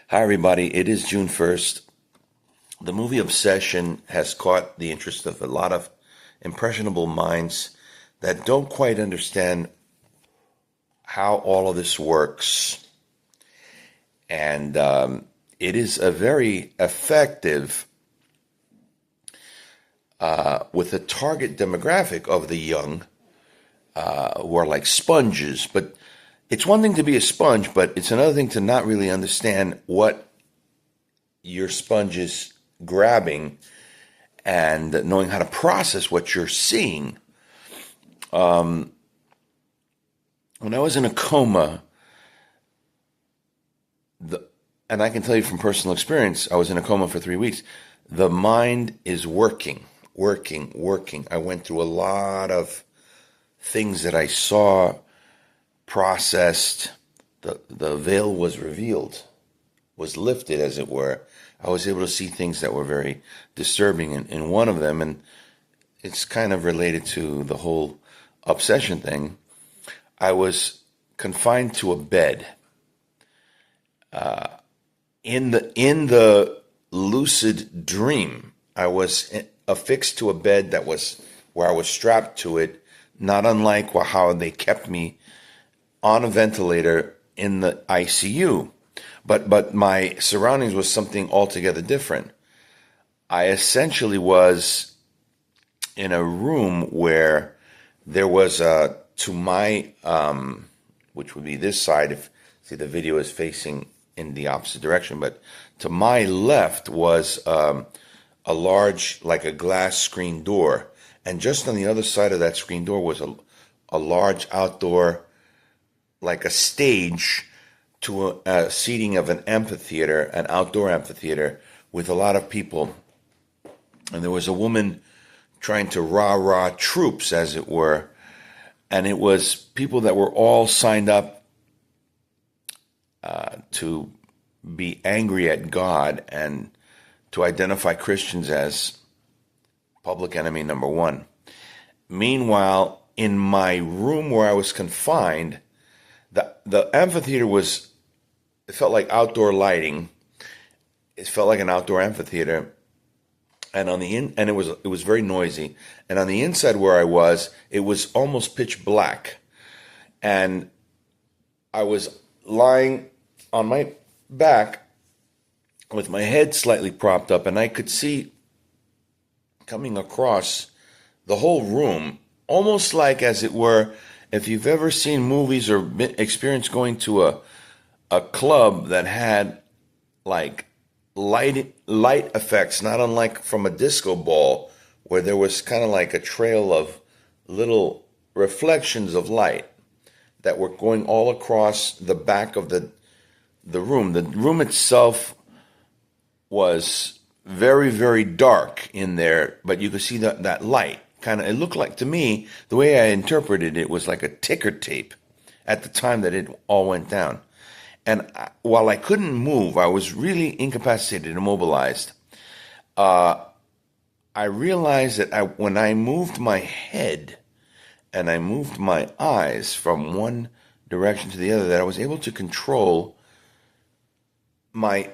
Hi, everybody. It is June 1st. The movie Obsession has caught the interest of a lot of impressionable minds that don't quite understand how all of this works. And it is a very effective with a target demographic of the young who are like sponges. But it's one thing to be a sponge, but it's another thing to not really understand what your sponge is grabbing and knowing how to process what you're seeing. When I was in a coma, and I can tell you from personal experience, I was in a coma for 3 weeks. The mind is working, working. I went through a lot of things that I saw, processed. The veil was revealed, was lifted, as it were. I was able to see things that were very disturbing in one of them, and it's kind of related to the whole obsession thing. I was confined to a bed. In the lucid dream, I was affixed to a bed that was where I was strapped to it, not unlike how they kept me on a ventilator in the ICU. But my surroundings was something altogether different. I essentially was in a room where there was to my which would be this side. If see the video is facing in the opposite direction, but to my left was a large, like a glass screen door, and just on the other side of that screen door was a large outdoor, like a stage to a seating of an amphitheater, an outdoor amphitheater with a lot of people. And there was a woman trying to rah-rah troops, as it were. And it was people that were all signed up to be angry at God and to identify Christians as public enemy number one. Meanwhile, in my room where I was confined, the amphitheater it felt like outdoor lighting. It felt like an outdoor amphitheater, and and it was very noisy. And on the inside where I was, it was almost pitch black, and I was lying on my back with my head slightly propped up, and I could see coming across the whole room, almost like, as it were, if you've ever seen movies or experienced going to a club that had like light effects, not unlike from a disco ball, where there was kind of like a trail of little reflections of light that were going all across the back of the room. The room itself was very, very dark in there, but you could see that light. It looked like, to me, the way I interpreted it was like a ticker tape at the time that it all went down. And while I couldn't move, I was really incapacitated, immobilized. I realized that when I moved my head and I moved my eyes from one direction to the other, that I was able to control my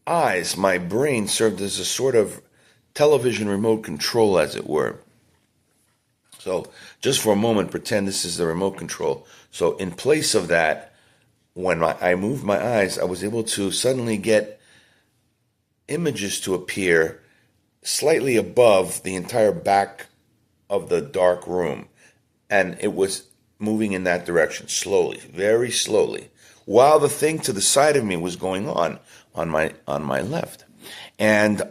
eyes. My brain served as a sort of television remote control, as it were. So just for a moment, pretend this is the remote control. So in place of that, when I moved my eyes, I was able to suddenly get images to appear slightly above the entire back of the dark room. And it was moving in that direction, slowly, very slowly, while the thing to the side of me was going on my left. And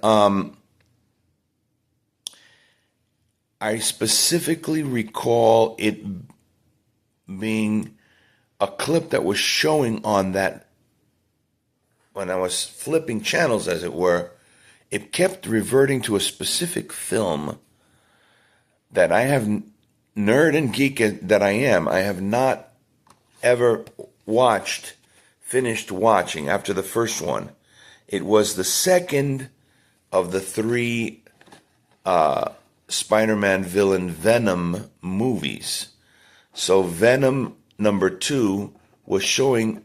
I specifically recall it being a clip that was showing on that, when I was flipping channels, as it were. It kept reverting to a specific film that I have, nerd and geek that I am, I have not ever finished watching after the first one. It was the second of the three Spider-Man villain Venom movies. So Venom number 2 was showing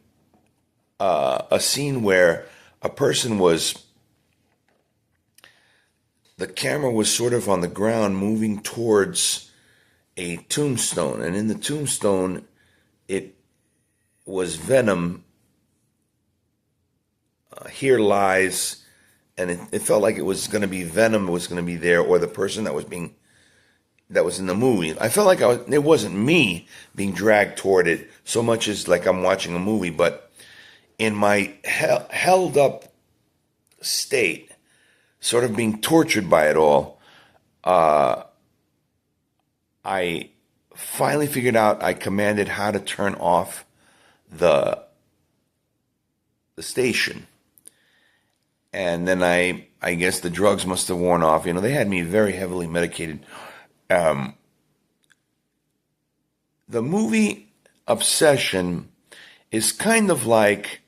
a scene where a person was, the camera was sort of on the ground moving towards a tombstone. And in the tombstone, it was Venom, here lies, and it felt like it was going to be Venom was going to be there, or the person that was in the movie. I felt like it wasn't me being dragged toward it so much as like I'm watching a movie, but in my held up state, sort of being tortured by it all, I finally figured out, I commanded how to turn off the station. And then I guess the drugs must have worn off. You know, they had me very heavily medicated. The movie Obsession is kind of like,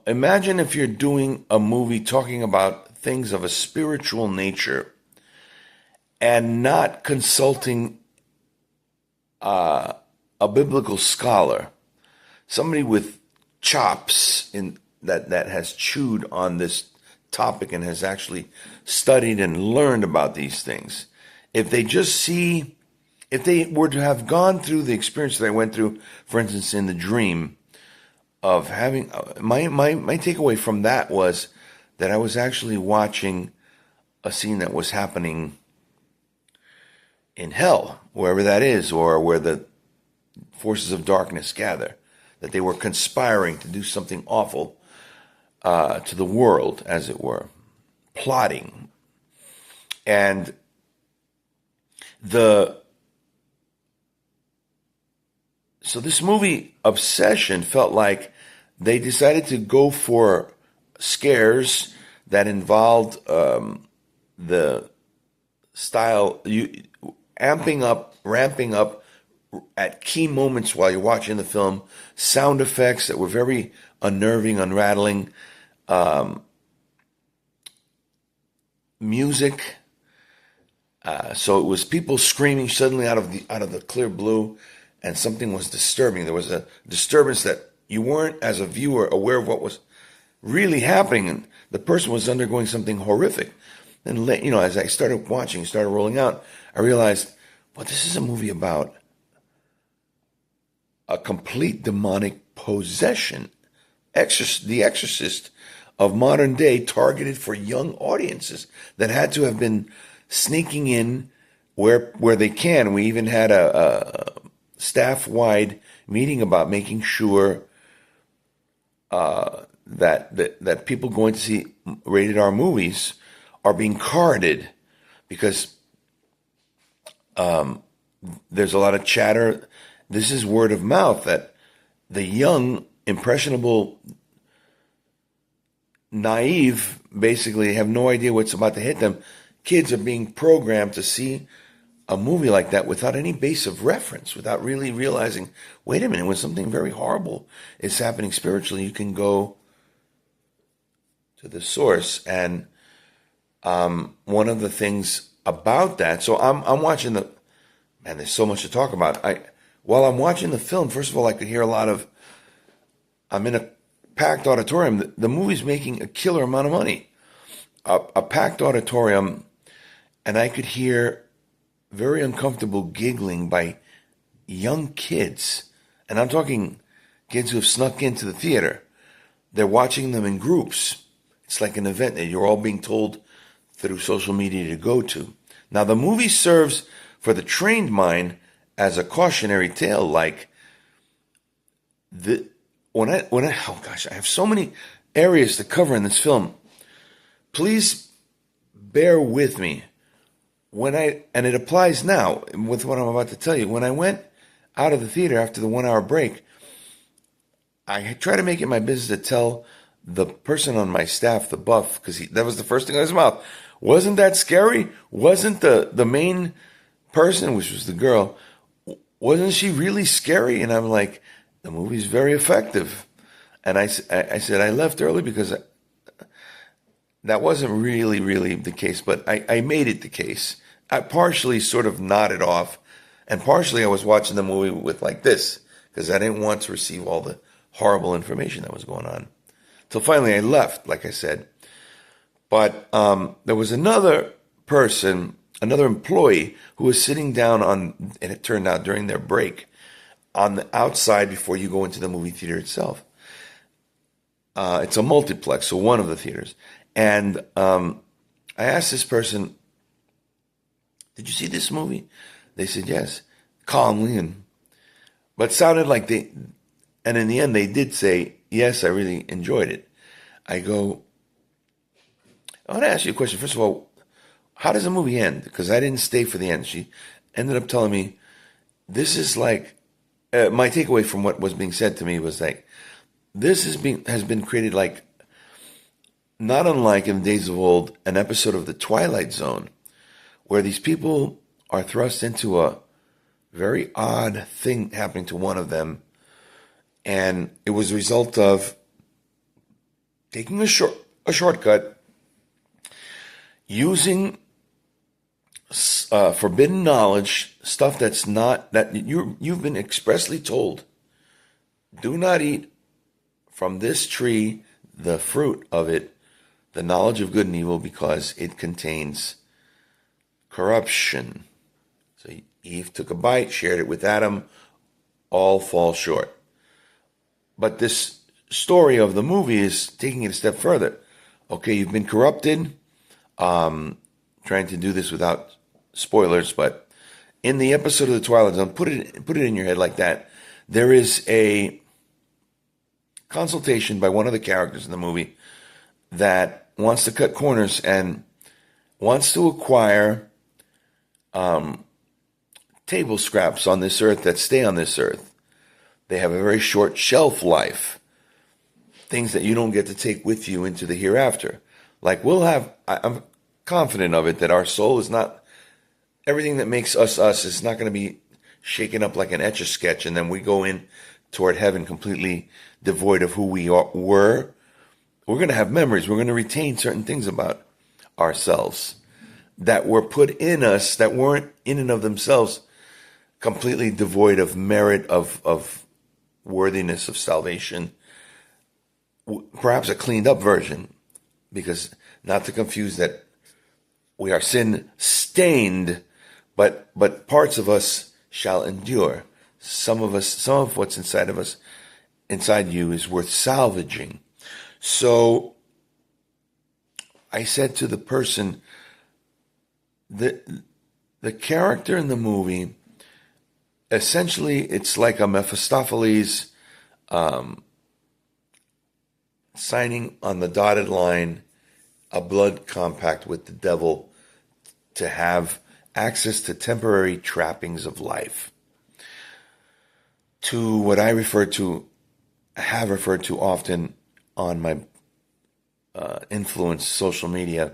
imagine if you're doing a movie talking about things of a spiritual nature and not consulting a biblical scholar, somebody with chops in that has chewed on this topic and has actually studied and learned about these things. If they were to have gone through the experience that I went through, for instance, in the dream of having, my takeaway from that was that I was actually watching a scene that was happening in hell, wherever that is, or where the forces of darkness gather, that they were conspiring to do something awful to the world, as it were, plotting. And so this movie Obsession felt like they decided to go for scares that involved the style, ramping up at key moments while you're watching the film, sound effects that were very unnerving, unrattling, music. So it was people screaming suddenly out of the clear blue, and something was disturbing. There was a disturbance that you weren't, as a viewer, aware of what was really happening, and the person was undergoing something horrific. And as I started watching, started rolling out, I realized, well, this is a movie about a complete demonic possession, the Exorcist of modern day, targeted for young audiences that had to have been sneaking in where they can. We even had a staff-wide meeting about making sure that people going to see rated R movies are being carded, because there's a lot of chatter. This is word of mouth that the young, impressionable, naive, basically have no idea what's about to hit them. Kids are being programmed to see a movie like that without any base of reference, without really realizing, wait a minute, when something very horrible is happening spiritually, you can go to the source. And one of the things about that, so I'm watching man, there's so much to talk about. While I'm watching the film, first of all, I could hear I'm in a packed auditorium. The movie's making a killer amount of money. A packed auditorium, and I could hear very uncomfortable giggling by young kids. And I'm talking kids who have snuck into the theater. They're watching them in groups. It's like an event that you're all being told through social media to go to. Now, the movie serves for the trained mind as a cautionary tale, like oh gosh, I have so many areas to cover in this film. Please bear with me. And it applies now with what I'm about to tell you. When I went out of the theater after the 1 hour break, I try to make it my business to tell the person on my staff, the buff, because that was the first thing out of his mouth. Wasn't that scary? Wasn't the main person, which was the girl, wasn't she really scary? And I'm like, the movie's very effective. And I said, I left early because that wasn't really the case, but I made it the case. I partially sort of nodded off, and partially I was watching the movie with like this, because I didn't want to receive all the horrible information that was going on. Till finally I left, like I said. But there was another person, another employee, who was sitting down on, and it turned out during their break, on the outside before you go into the movie theater itself. It's a multiplex, so one of the theaters. And I asked this person, "Did you see this movie?" They said yes, calmly, but sounded like they, and in the end they did say, "Yes, I really enjoyed it." I go, "I want to ask you a question. First of all, how does the movie end?" Because I didn't stay for the end. She ended up telling me, this is like, my takeaway from what was being said to me was like, this has been created like, not unlike in the days of old, an episode of The Twilight Zone, where these people are thrust into a very odd thing happening to one of them, and it was a result of taking a shortcut, using forbidden knowledge, stuff that's not, that you've been expressly told, do not eat from this tree, the fruit of it, the knowledge of good and evil, because it contains corruption. So Eve took a bite, shared it with Adam, all fall short. But this story of the movie is taking it a step further. Okay, you've been corrupted. Trying to do this without spoilers, but in the episode of The Twilight Zone, put it in your head like that. There is a consultation by one of the characters in the movie that wants to cut corners and wants to acquire table scraps on this earth that stay on this earth. They have a very short shelf life. Things that you don't get to take with you into the hereafter. Like I'm confident of it, that our soul is not, everything that makes us us is not going to be shaken up like an Etch-a-Sketch, and then we go in toward heaven completely devoid of who we were. We're going to have memories. We're going to retain certain things about ourselves that were put in us that weren't in and of themselves completely devoid of merit, of worthiness, of salvation. Perhaps a cleaned up version, because not to confuse that we are sin stained, but parts of us shall endure. Some of what's inside of us, inside you, is worth salvaging. So I said to the person, the character in the movie, essentially it's like a Mephistopheles signing on the dotted line a blood compact with the devil to have access to temporary trappings of life, to what I have referred to often on my influence social media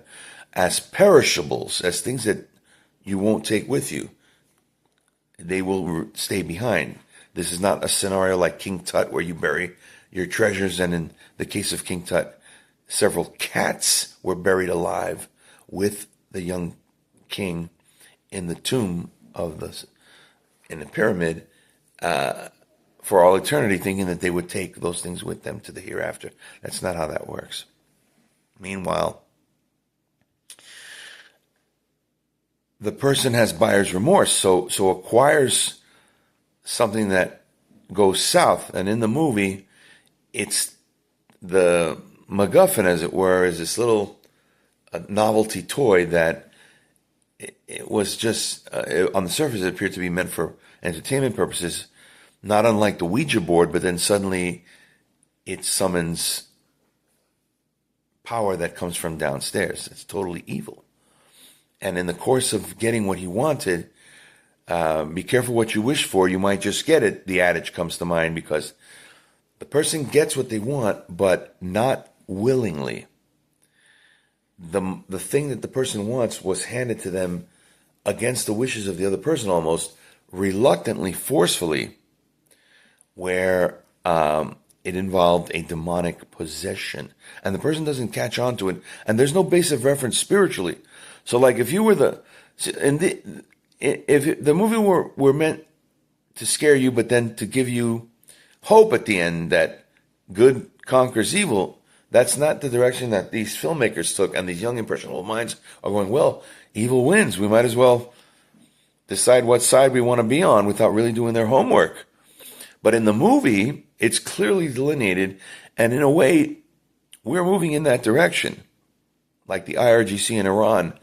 as perishables, as things that you won't take with you. They will stay behind. This is not a scenario like King Tut where you bury your treasures, and in the case of King Tut, several cats were buried alive with the young king in the tomb in the pyramid for all eternity, thinking that they would take those things with them to the hereafter. That's not how that works. Meanwhile, the person has buyer's remorse, so acquires something that goes south. And in the movie, it's the MacGuffin, as it were, is this little novelty toy that it was just, on the surface, it appeared to be meant for entertainment purposes, not unlike the Ouija board, but then suddenly it summons power that comes from downstairs. It's totally evil. And in the course of getting what he wanted, be careful what you wish for, you might just get it, the adage comes to mind, because the person gets what they want, but not willingly. The thing that the person wants was handed to them against the wishes of the other person, almost reluctantly, forcefully, where it involved a demonic possession. And the person doesn't catch on to it, and there's no base of reference spiritually. So like if you were if the movie were meant to scare you, but then to give you hope at the end that good conquers evil, that's not the direction that these filmmakers took, and these young impressionable minds are going, well, evil wins. We might as well decide what side we want to be on without really doing their homework. But in the movie, it's clearly delineated, and in a way, we're moving in that direction. Like the IRGC in Iran,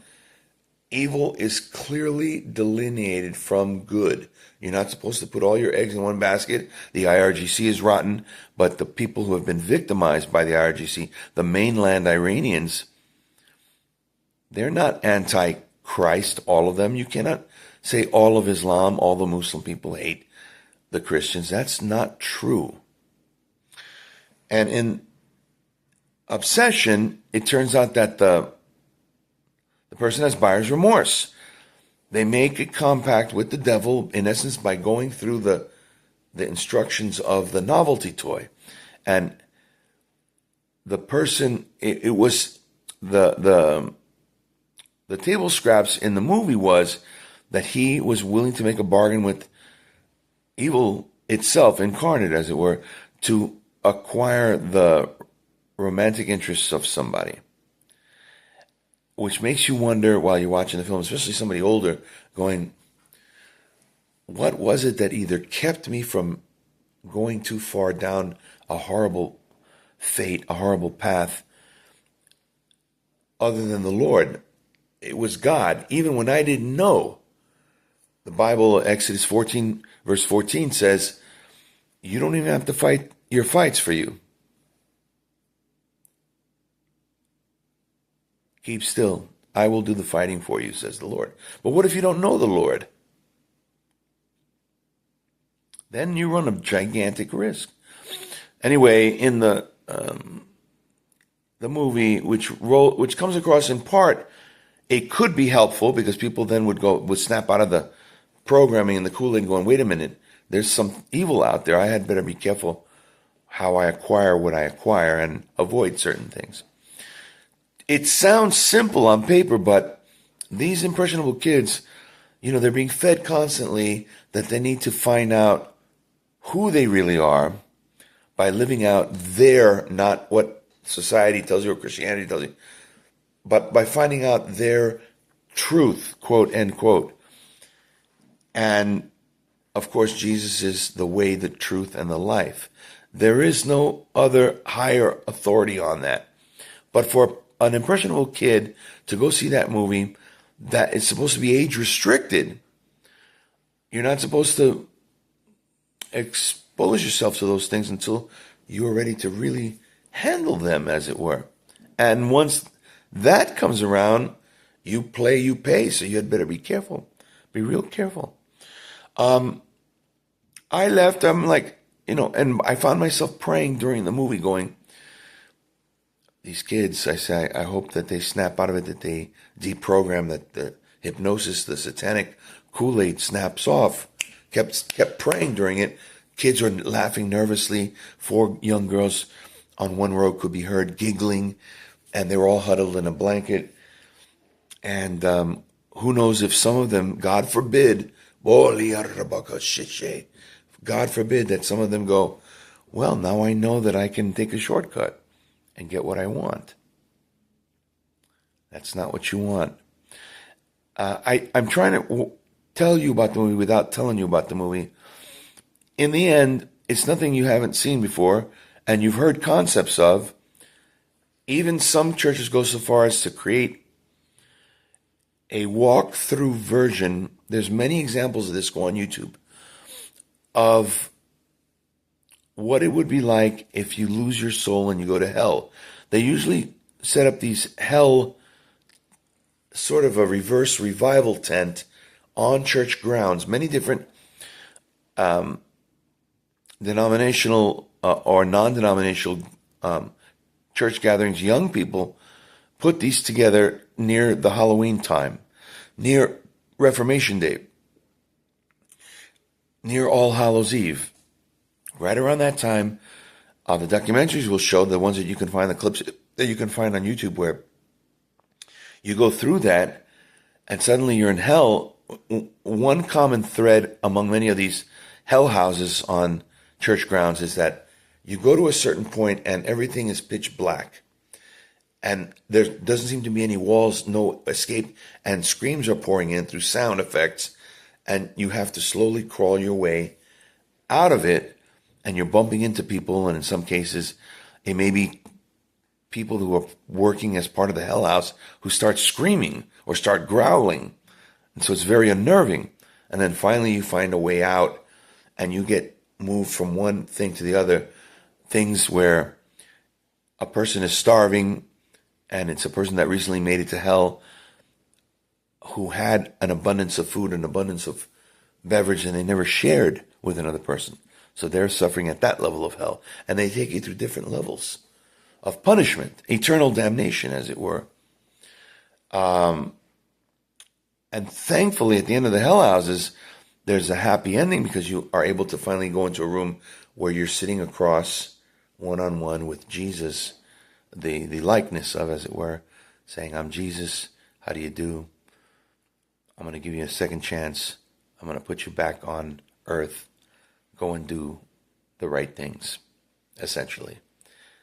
evil is clearly delineated from good. You're not supposed to put all your eggs in one basket. The IRGC is rotten, but the people who have been victimized by the IRGC, the mainland Iranians, they're not anti-Christ, all of them. You cannot say all of Islam, all the Muslim people hate the Christians. That's not true. And in Obsession, it turns out that the person has buyer's remorse. They make a compact with the devil, in essence, by going through the instructions of the novelty toy. And the person, it was the table scraps in the movie was that he was willing to make a bargain with evil itself, incarnate as it were, to acquire the romantic interests of somebody. Which makes you wonder while you're watching the film, especially somebody older, going, what was it that either kept me from going too far down a horrible fate, a horrible path, other than the Lord? It was God, even when I didn't know. The Bible, Exodus 14, verse 14 says, you don't even have to fight your fights for you. Keep still. I will do the fighting for you, says the Lord. But what if you don't know the Lord? Then you run a gigantic risk. Anyway, in the movie, which comes across in part, it could be helpful because people then would snap out of the programming and the Kool-Aid going, wait a minute, there's some evil out there. I had better be careful how I acquire what I acquire and avoid certain things. It sounds simple on paper, but these impressionable kids, they're being fed constantly that they need to find out who they really are by living out not what society tells you or Christianity tells you, but by finding out their truth, quote, end quote. And, of course, Jesus is the way, the truth, and the life. There is no other higher authority on that. But for an impressionable kid to go see that movie that is supposed to be age restricted, you're not supposed to expose yourself to those things until you are ready to really handle them, as it were. And once that comes around, you play, you pay, so you had better be careful. Be real careful. I left, I'm like, and I found myself praying during the movie going, these kids, I say, I hope that they snap out of it, that they deprogram, that the hypnosis, the satanic Kool-Aid snaps off. Kept praying during it. Kids are laughing nervously. 4 young girls on one row could be heard giggling, and they were all huddled in a blanket. And who knows if some of them, God forbid, God forbid that some of them go, well, now I know that I can take a shortcut and get what I want. That's not what you want. I'm trying to tell you about the movie without telling you about the movie. In the end, it's nothing you haven't seen before and you've heard concepts of. Even some churches go so far as to create a walk-through version. There's many examples of this, go on YouTube, of what it would be like if you lose your soul and you go to hell. They usually set up these hell, sort of a reverse revival tent on church grounds. Many different denominational or non-denominational church gatherings, young people put these together near the Halloween time, near Reformation Day, near All Hallows Eve. Right around that time, the documentaries will show, the ones that you can find, the clips that you can find on YouTube, where you go through that and suddenly you're in hell. One common thread among many of these hell houses on church grounds is that you go to a certain point and everything is pitch black. And there doesn't seem to be any walls, no escape, and screams are pouring in through sound effects, and you have to slowly crawl your way out of it, and you're bumping into people, and in some cases, it may be people who are working as part of the Hell House who start screaming or start growling, and so it's very unnerving. And then finally you find a way out, and you get moved from one thing to the other, things where a person is starving, and it's a person that recently made it to hell who had an abundance of food, an abundance of beverage, and they never shared with another person. So they're suffering at that level of hell. And they take you through different levels of punishment, eternal damnation, as it were. And thankfully, at the end of the hell houses, there's a happy ending because you are able to finally go into a room where you're sitting across one-on-one with Jesus, the likeness of, as it were, saying, I'm Jesus, how do you do? I'm going to give you a second chance. I'm going to put you back on earth. Go and do the right things, essentially.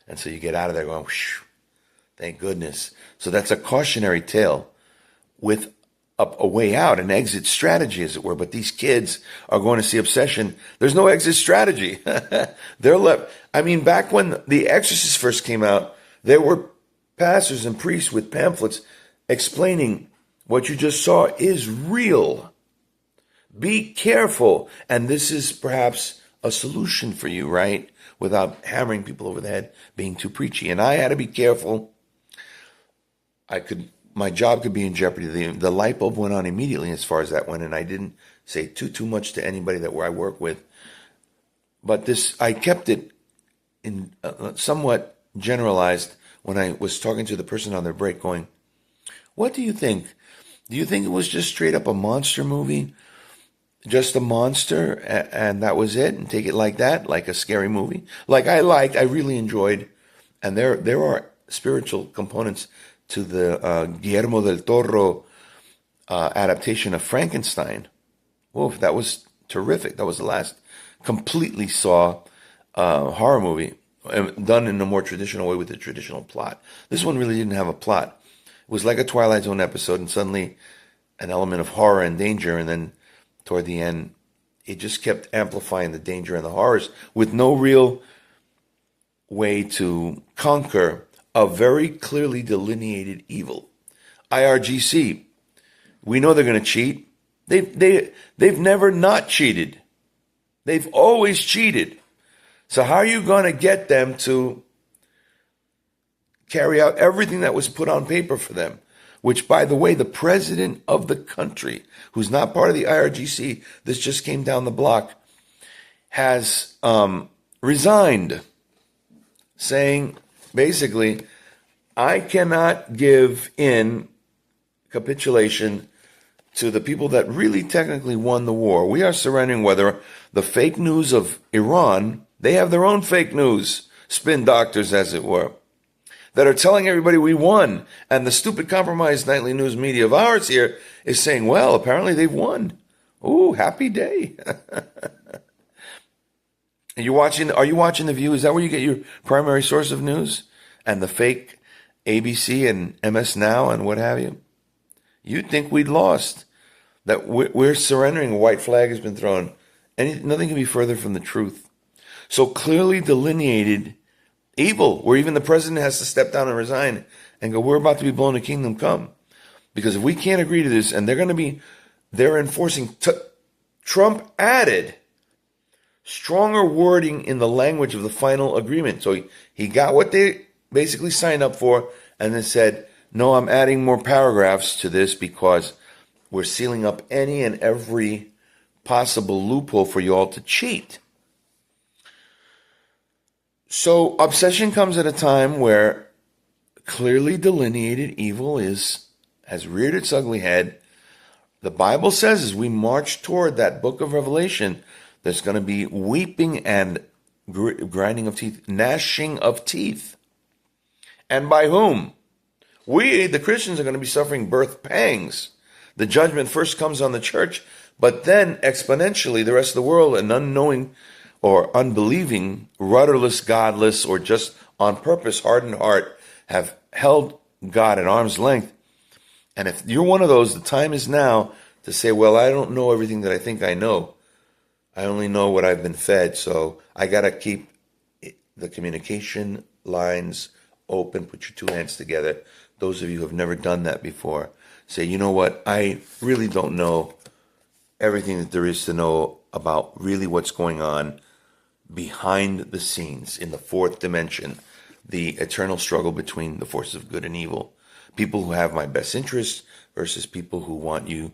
And so you get out of there going, whoosh, thank goodness. So that's a cautionary tale with a way out, an exit strategy, as it were. But these kids are going to see Obsession. There's no exit strategy. They're left. I mean, back when The Exorcist first came out, there were pastors and priests with pamphlets explaining what you just saw is real. Be careful. And this is perhaps a solution for you, right? Without hammering people over the head, being too preachy. And I had to be careful. My job could be in jeopardy. The light bulb went on immediately as far as that went, and I didn't say too much to anybody that I work with. But I kept it in somewhat generalized when I was talking to the person on their break, going, what do you think? Do you think it was just straight up a monster movie? Just a monster, and that was it? And take it like that, like a scary movie? Like I really enjoyed, and there are spiritual components to the Guillermo del Toro adaptation of Frankenstein. Whoa, that was terrific. That was the last completely saw horror movie done in a more traditional way with a traditional plot. This one really didn't have a plot. It was like a Twilight Zone episode, and suddenly an element of horror and danger, and then toward the end, it just kept amplifying the danger and the horrors with no real way to conquer a very clearly delineated evil. IRGC, we know they're going to cheat. They've never not cheated. They've always cheated. So how are you going to get them to carry out everything that was put on paper for them? Which, by the way, the president of the country, who's not part of the IRGC, this just came down the block, has resigned, saying, basically, I cannot give in capitulation to the people that really technically won the war. We are surrendering, whether the fake news of Iran, they have their own fake news, spin doctors, as it were, that are telling everybody we won. And the stupid compromised nightly news media of ours here is saying, well, apparently they've won. Ooh, happy day. Are you watching The View? Is that where you get your primary source of news? And the fake ABC and MS Now and what have you? You'd think we'd lost. That we're surrendering. A white flag has been thrown. Nothing can be further from the truth. So clearly delineated evil, where even the president has to step down and resign and go, we're about to be blown to kingdom come. Because if we can't agree to this, and they're enforcing, Trump added stronger wording in the language of the final agreement. So he got what they basically signed up for, and then said, no, I'm adding more paragraphs to this because we're sealing up any and every possible loophole for you all to cheat. So obsession comes at a time where clearly delineated evil has reared its ugly head. The Bible says as we march toward that book of Revelation, there's going to be weeping and grinding of teeth, gnashing of teeth. And by whom? We, the Christians, are going to be suffering birth pangs. The judgment first comes on the church, but then exponentially the rest of the world, an unknowing or unbelieving, rudderless, godless, or just on purpose hardened heart have held God at arm's length. And if you're one of those, the time is now to say, well, I don't know everything that I think I know. I only know what I've been fed. So I got to keep the communication lines open. Put your two hands together. Those of you who have never done that before, say, you know what? I really don't know everything that there is to know about really what's going on behind the scenes in the fourth dimension, the eternal struggle between the forces of good and evil. People who have my best interests versus people who want you.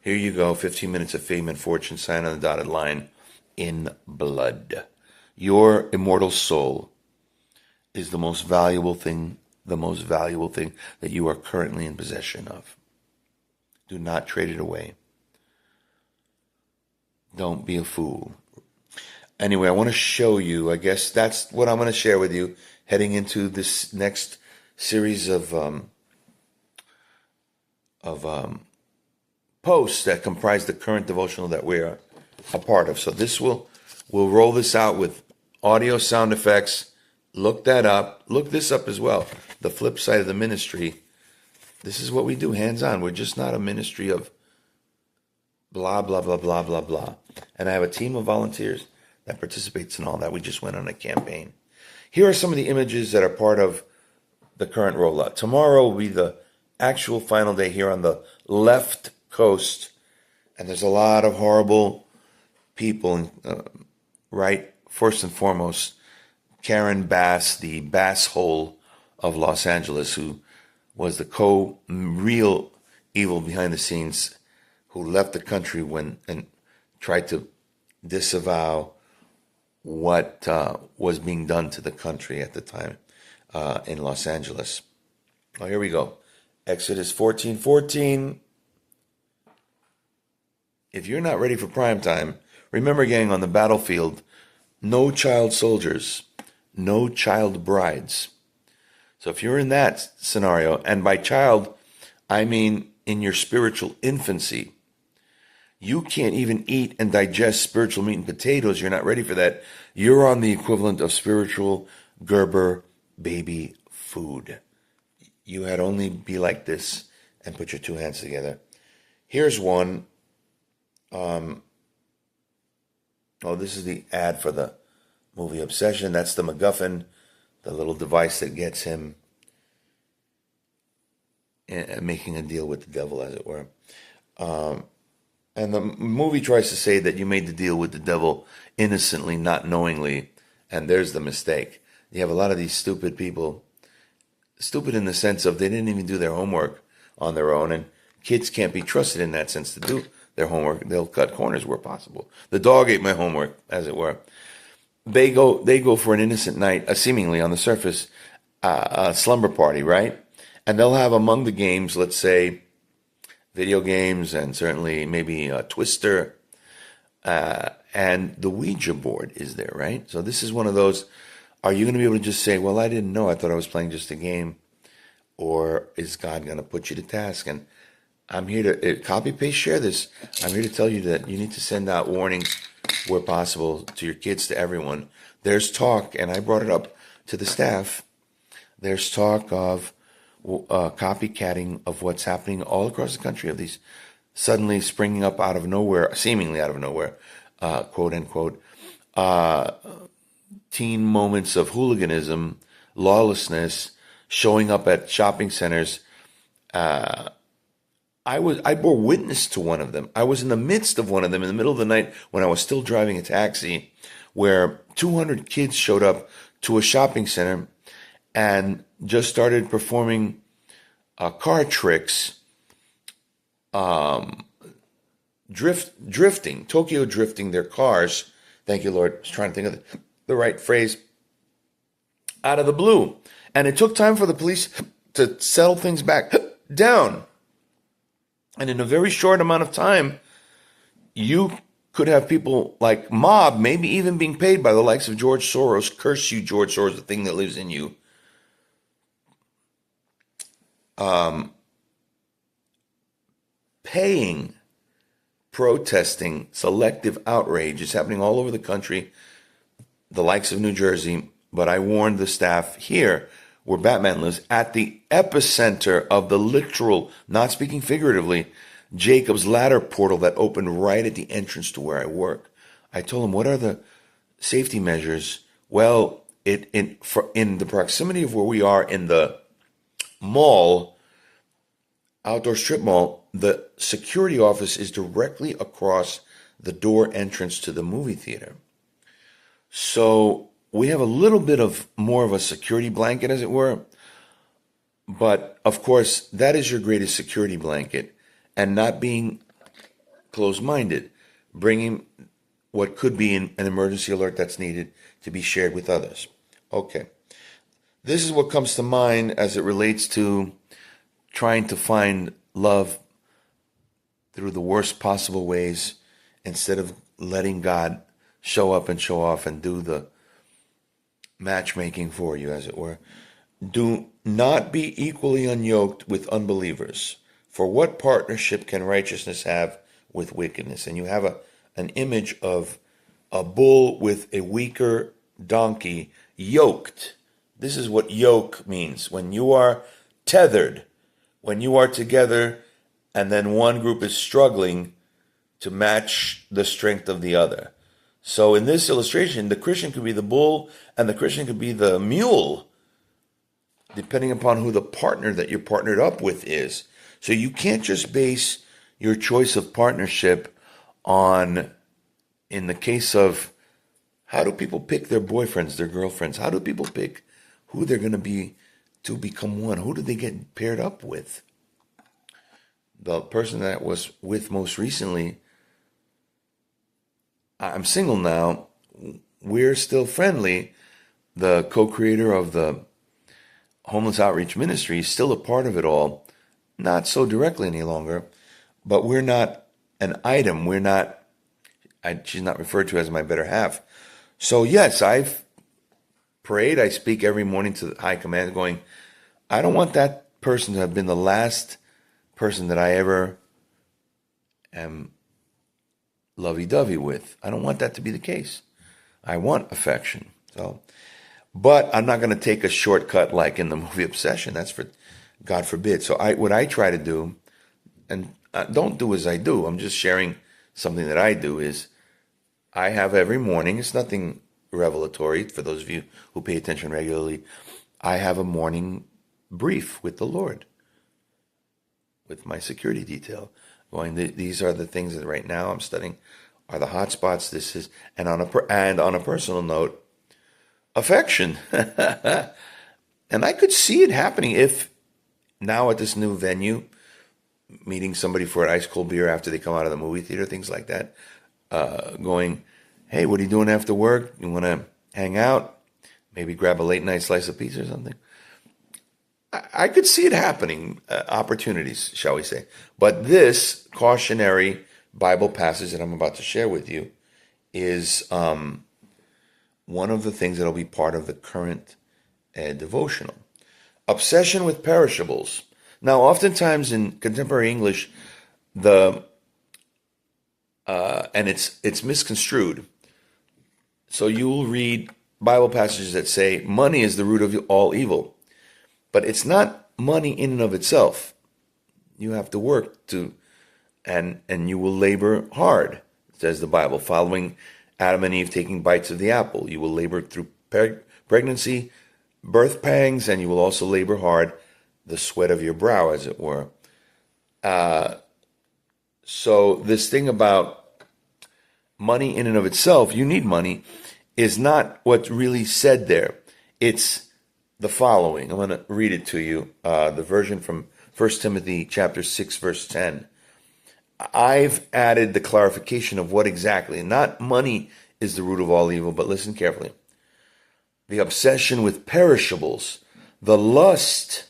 Here you go, 15 minutes of fame and fortune, sign on the dotted line in blood. Your immortal soul is the most valuable thing that you are currently in possession of. Do not trade it away. Don't be a fool. Anyway, I want to show you, I guess that's what I'm going to share with you heading into this next series of posts that comprise the current devotional that we're a part of. So we'll roll this out with audio sound effects. Look that up. Look this up as well. The flip side of the ministry. This is what we do, hands-on. We're just not a ministry of blah, blah, blah, blah, blah, blah. And I have a team of volunteers that participates in all that. We just went on a campaign. Here are some of the images that are part of the current rollout. Tomorrow will be the actual final day here on the left coast. And there's a lot of horrible people, right? First and foremost, Karen Bass, the Bass Hole of Los Angeles, who was the real evil behind the scenes, who left the country and tried to disavow what was being done to the country at the time in Los Angeles. Oh, here we go. Exodus 14:14. If you're not ready for prime time, remember, gang, on the battlefield, no child soldiers, no child brides. So if you're in that scenario, and by child, I mean in your spiritual infancy, you can't even eat and digest spiritual meat and potatoes. You're not ready for that. You're on the equivalent of spiritual Gerber baby food. You had only be like this and put your two hands together. Here's one. This is the ad for the movie Obsession. That's the MacGuffin, the little device that gets him making a deal with the devil, as it were. And the movie tries to say that you made the deal with the devil innocently, not knowingly, and there's the mistake. You have a lot of these stupid people, stupid in the sense of they didn't even do their homework on their own, and kids can't be trusted in that sense to do their homework. They'll cut corners where possible. The dog ate my homework, as it were. They go for an innocent night, seemingly on the surface, a slumber party, right? And they'll have among the games, let's say, video games, and certainly maybe a Twister, and the Ouija board is there, right? So this is one of those, are you going to be able to just say, well, I didn't know, I thought I was playing just a game, or is God going to put you to task? And I'm here to copy, paste, share this. I'm here to tell you that you need to send out warnings where possible to your kids, to everyone. There's talk, and I brought it up to the staff, there's talk of copycatting of what's happening all across the country, of these suddenly springing up out of nowhere, seemingly out of nowhere, quote unquote, teen moments of hooliganism, lawlessness, showing up at shopping centers. I bore witness to one of them. I was in the midst of one of them in the middle of the night when I was still driving a taxi, where 200 kids showed up to a shopping center and just started performing car tricks, drifting, Tokyo drifting their cars. Thank you, Lord. I was trying to think of the right phrase. Out of the blue. And it took time for the police to settle things back down. And in a very short amount of time, you could have people like mob, maybe even being paid by the likes of George Soros. Curse you, George Soros, the thing that lives in you. Paying, protesting, selective outrage is happening all over the country. the likes of New Jersey, but I warned the staff here where Batman lives, at the epicenter of the literal, not speaking figuratively, Jacob's ladder portal that opened right at the entrance to where I work. I told him, what are the safety measures? Well, in the proximity of where we are in the mall, outdoor strip mall, the security office is directly across the door entrance to the movie theater. So we have a little bit of more of a security blanket, as it were. But of course, that is your greatest security blanket, and not being closed-minded, bringing what could be an emergency alert that's needed to be shared with others. Okay. This is what comes to mind as it relates to trying to find love through the worst possible ways instead of letting God show up and show off and do the matchmaking for you, as it were. Do not be equally unyoked with unbelievers. For what partnership can righteousness have with wickedness? And you have an image of a bull with a weaker donkey yoked. This is what yoke means. When you are tethered, when you are together, and then one group is struggling to match the strength of the other. So in this illustration, the Christian could be the bull and the Christian could be the mule, depending upon who the partner that you're partnered up with is. So you can't just base your choice of partnership on, in the case of, how do people pick their boyfriends, their girlfriends? How do people pick who they're going to be to become one? Who do they get paired up with? The person that I was with most recently, I'm single now. We're still friendly. The co-creator of the Homeless Outreach Ministry is still a part of it all. Not so directly any longer, but we're not an item. She's not referred to as my better half. So yes, I've prayed. I speak every morning to the high command going, I don't want that person to have been the last person that I ever am lovey-dovey with. I don't want that to be the case. I want affection. But I'm not going to take a shortcut like in the movie Obsession. That's for God forbid. So what I try to do, and don't do as I do, I'm just sharing something that I do, is I have every morning, it's nothing revelatory for those of you who pay attention regularly, I have a morning brief with the Lord, with my security detail, going, these are the things that right now I'm studying, are the hot spots. This is, and on a personal note, affection. And I could see it happening if now at this new venue, meeting somebody for an ice cold beer after they come out of the movie theater, things like that, going, hey, what are you doing after work? You want to hang out? Maybe grab a late night slice of pizza or something? I could see it happening, opportunities, shall we say. But this cautionary Bible passage that I'm about to share with you is one of the things that will be part of the current devotional. Obsession with perishables. Now, oftentimes in contemporary English, and it's misconstrued. So you will read Bible passages that say money is the root of all evil. But it's not money in and of itself. You have to work to, and you will labor hard, says the Bible, following Adam and Eve taking bites of the apple. You will labor through pregnancy, birth pangs, and you will also labor hard, the sweat of your brow, as it were. So this thing about money in and of itself, you need money, is not what's really said there. It's the following. I'm going to read it to you, the version from 1 Timothy chapter 6, verse 10. I've added the clarification of what exactly, not money is the root of all evil, but listen carefully. The obsession with perishables, the lust,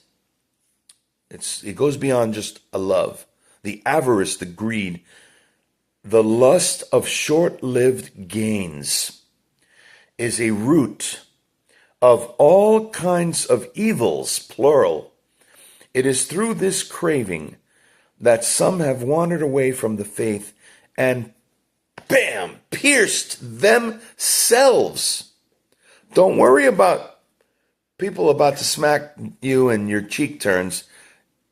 it goes beyond just a love, the avarice, the greed, the lust of short-lived gains is a root of all kinds of evils, plural. It is through this craving that some have wandered away from the faith and, bam, pierced themselves Don't worry about people about to smack you and your cheek turns.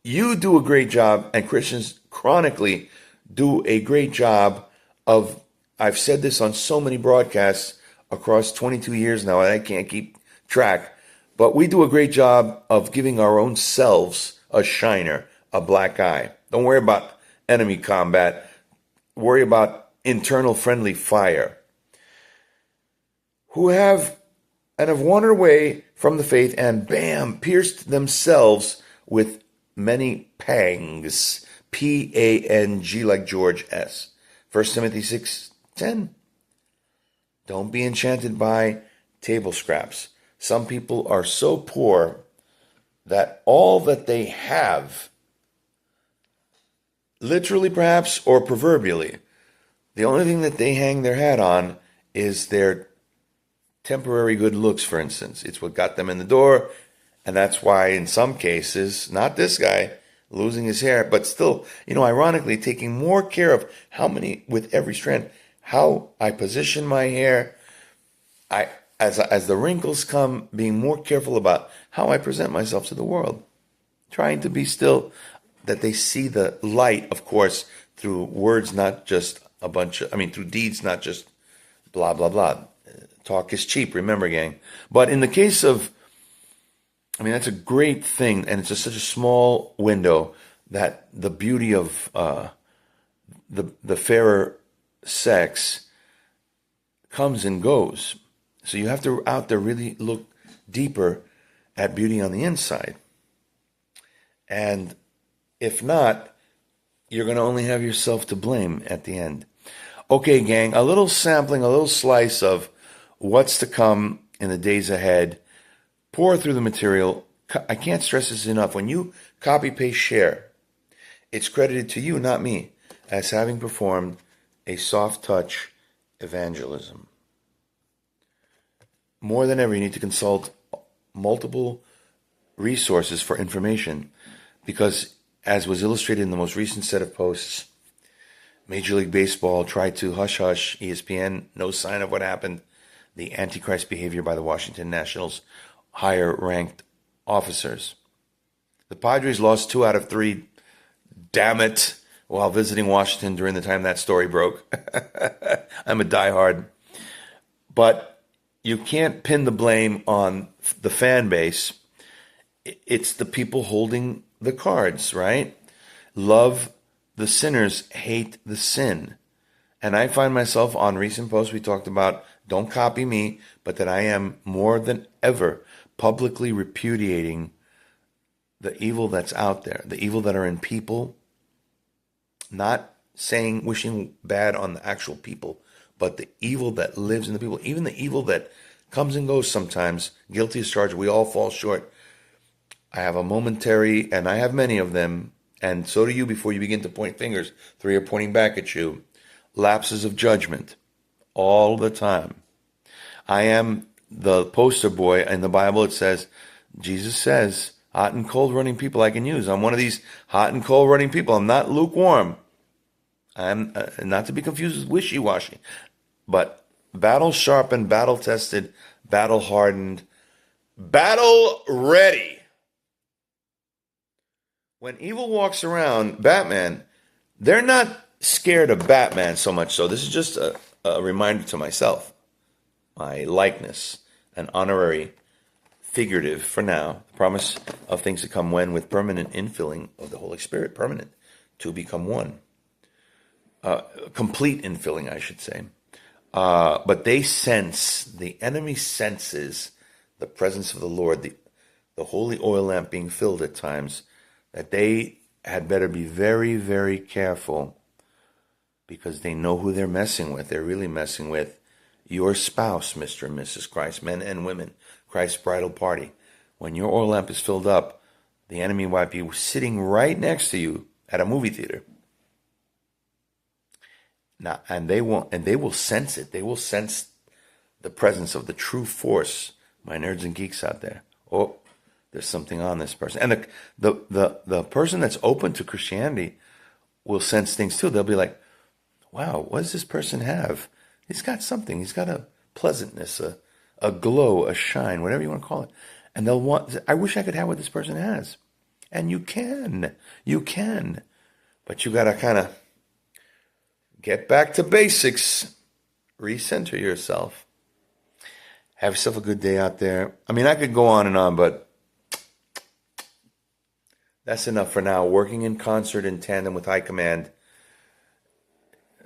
You do a great job, and Christians chronically do a great job of, I've said this on so many broadcasts across 22 years now, and I can't keep track, but we do a great job of giving our own selves a shiner, a black eye. Don't worry about enemy combat. Worry about internal friendly fire. Who have wandered away from the faith and bam, pierced themselves with many pangs. P-A-N-G like George S. 1 Timothy 6:10. Don't be enchanted by table scraps. Some people are so poor that all that they have, literally perhaps or proverbially, the only thing that they hang their hat on is their temporary good looks, for instance. It's what got them in the door, and that's why in some cases, not this guy losing his hair, but still, ironically, taking more care of with every strand, how I position my hair, as the wrinkles come, being more careful about how I present myself to the world, trying to be still, that they see the light, of course, through words, not just through deeds, not just blah, blah, blah. Talk is cheap, remember, gang. But in the case of, that's a great thing, and it's just such a small window that the beauty of the fairer sex comes and goes. So you have to out there really look deeper at beauty on the inside. And if not, you're going to only have yourself to blame at the end. Okay, gang, a little sampling, a little slice of what's to come in the days ahead. Pour through the material. I can't stress this enough. When you copy, paste, share, it's credited to you, not me, as having performed a soft touch evangelism. More than ever, you need to consult multiple resources for information, because as was illustrated in the most recent set of posts, Major League Baseball tried to hush-hush ESPN, no sign of what happened, the Antichrist behavior by the Washington Nationals higher-ranked officers. The Padres lost 2 out of 3, damn it, while visiting Washington during the time that story broke. I'm a diehard. But you can't pin the blame on the fan base. It's the people holding the cards, right? Love the sinners, hate the sin. And I find myself on recent posts, we talked about, don't copy me, but that I am more than ever publicly repudiating the evil that's out there, the evil that are in people, not wishing bad on the actual people, but the evil that lives in the people, even the evil that comes and goes sometimes, guilty as charged, we all fall short. I have a momentary, and I have many of them, and so do you before you begin to point fingers, 3 are pointing back at you, lapses of judgment all the time. I am the poster boy in the Bible. It says, Jesus says, hot and cold running people I can use. I'm one of these hot and cold running people. I'm not lukewarm. I'm not to be confused with wishy-washy, but battle sharpened, battle tested, battle hardened, battle ready. When evil walks around, Batman, they're not scared of Batman so much so. This is just a reminder to myself. My likeness, an honorary, figurative for now, the promise of things to come when, with permanent infilling of the Holy Spirit, permanent, to become one. Complete infilling, I should say. But the enemy senses the presence of the Lord, the holy oil lamp being filled at times, that they had better be very, very careful, because they know who they're messing with. They're really messing with your spouse, Mr. and Mrs. Christ, men and women, Christ's bridal party. When your oil lamp is filled up, the enemy might be sitting right next to you at a movie theater. Now, and they will sense it. They will sense the presence of the true force. My nerds and geeks out there. Oh, there's something on this person. And the person that's open to Christianity will sense things too. They'll be like, wow, what does this person have? He's got something. He's got a pleasantness, a a glow, a shine, whatever you want to call it. And they'll want, I wish I could have what this person has. And you can. You can. But you got to kind of get back to basics. Recenter yourself. Have yourself a good day out there. I mean, I could go on and on, but that's enough for now. Working in concert in tandem with High Command.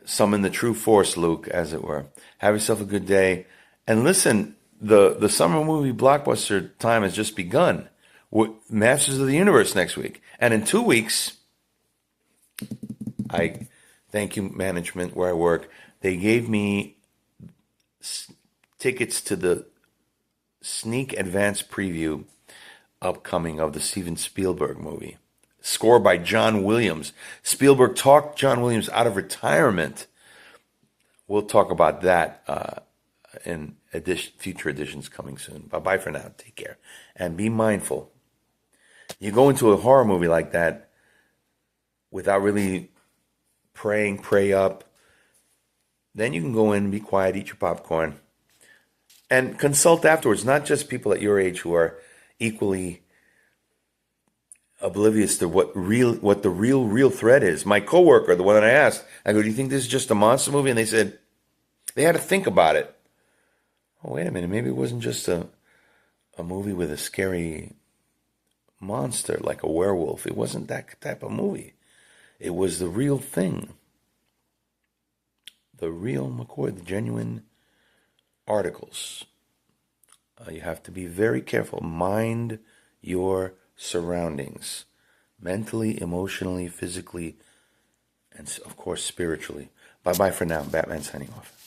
Summon the true force, Luke, as it were. Have yourself a good day. And listen, the summer movie blockbuster time has just begun. Masters of the Universe next week. And in 2 weeks, I thank you, management, where I work. They gave me tickets to the sneak advance preview upcoming of the Steven Spielberg movie. Score by John Williams. Spielberg talked John Williams out of retirement. We'll talk about that in future editions coming soon. Bye-bye for now. Take care. And be mindful. You go into a horror movie like that without really praying, pray up. Then you can go in, be quiet, eat your popcorn, and consult afterwards. Not just people at your age who are equally oblivious to what the real threat is. My coworker, the one that I asked, I go, "Do you think this is just a monster movie?" And they said they had to think about it. Oh, wait a minute, maybe it wasn't just a movie with a scary monster like a werewolf. It wasn't that type of movie. It was the real thing. The real McCoy, the genuine articles. You have to be very careful. Mind your surroundings. Mentally, emotionally, physically, and of course spiritually. Bye-bye for now. Batman signing off.